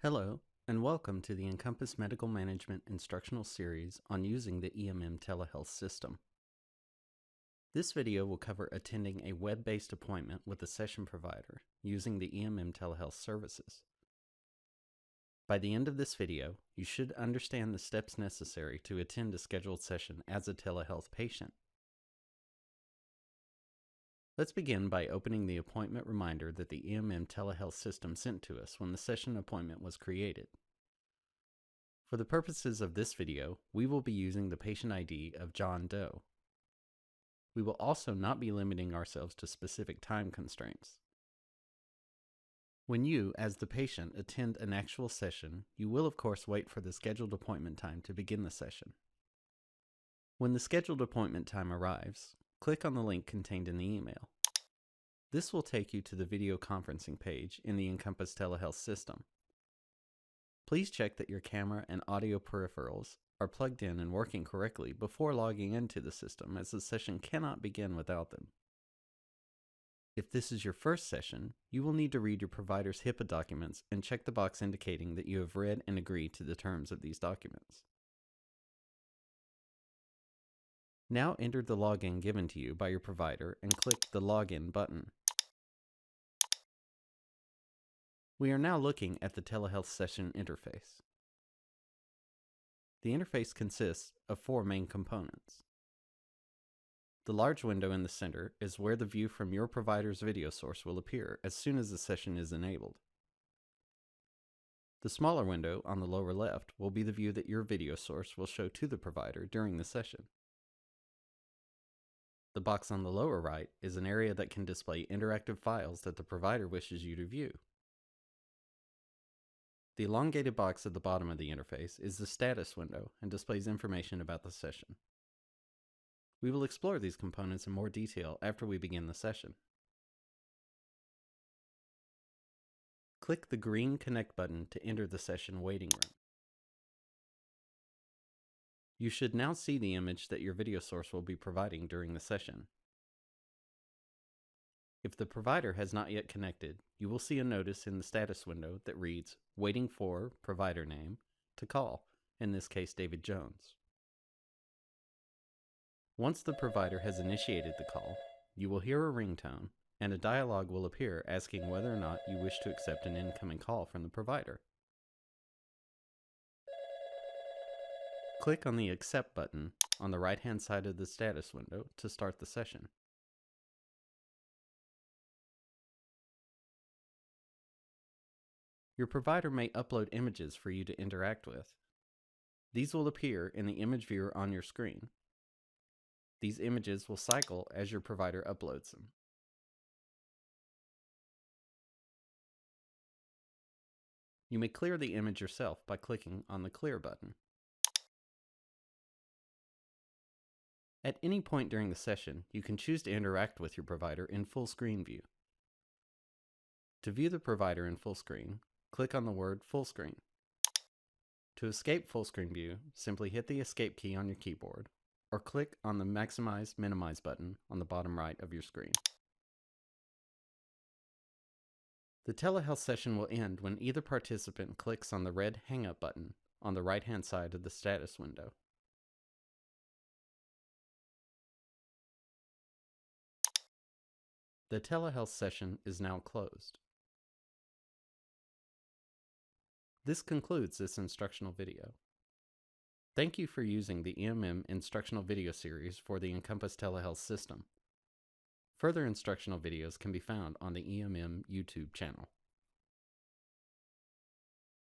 Hello, and welcome to the Encompass Medical Management instructional series on using the EMM telehealth system. This video will cover attending a web-based appointment with a session provider using the EMM telehealth services. By the end of this video, you should understand the steps necessary to attend a scheduled session as a telehealth patient. Let's begin by opening the appointment reminder that the EMM telehealth system sent to us when the session appointment was created. For the purposes of this video, we will be using the patient ID of John Doe. We will also not be limiting ourselves to specific time constraints. When you, as the patient, attend an actual session, you will of course wait for the scheduled appointment time to begin the session. When the scheduled appointment time arrives, click on the link contained in the email. This will take you to the video conferencing page in the Encompass telehealth system. Please check that your camera and audio peripherals are plugged in and working correctly before logging into the system, as the session cannot begin without them. If this is your first session, you will need to read your provider's HIPAA documents and check the box indicating that you have read and agreed to the terms of these documents. Now enter the login given to you by your provider and click the Login button. We are now looking at the telehealth session interface. The interface consists of four main components. The large window in the center is where the view from your provider's video source will appear as soon as the session is enabled. The smaller window on the lower left will be the view that your video source will show to the provider during the session. The box on the lower right is an area that can display interactive files that the provider wishes you to view. The elongated box at the bottom of the interface is the status window and displays information about the session. We will explore these components in more detail after we begin the session. Click the green Connect button to enter the session waiting room. You should now see the image that your video source will be providing during the session. If the provider has not yet connected, you will see a notice in the status window that reads, "Waiting for provider name to call," in this case David Jones. Once the provider has initiated the call, you will hear a ringtone and a dialog will appear asking whether or not you wish to accept an incoming call from the provider. Click on the Accept button on the right-hand side of the status window to start the session. Your provider may upload images for you to interact with. These will appear in the image viewer on your screen. These images will cycle as your provider uploads them. You may clear the image yourself by clicking on the Clear button. At any point during the session, you can choose to interact with your provider in full screen view. To view the provider in full screen, click on the word Full Screen. To escape full screen view, simply hit the Escape key on your keyboard, or click on the Maximize Minimize button on the bottom right of your screen. The telehealth session will end when either participant clicks on the red Hang Up button on the right-hand side of the status window. The telehealth session is now closed. This concludes this instructional video. Thank you for using the EMM instructional video series for the Encompass telehealth system. Further instructional videos can be found on the EMM YouTube channel.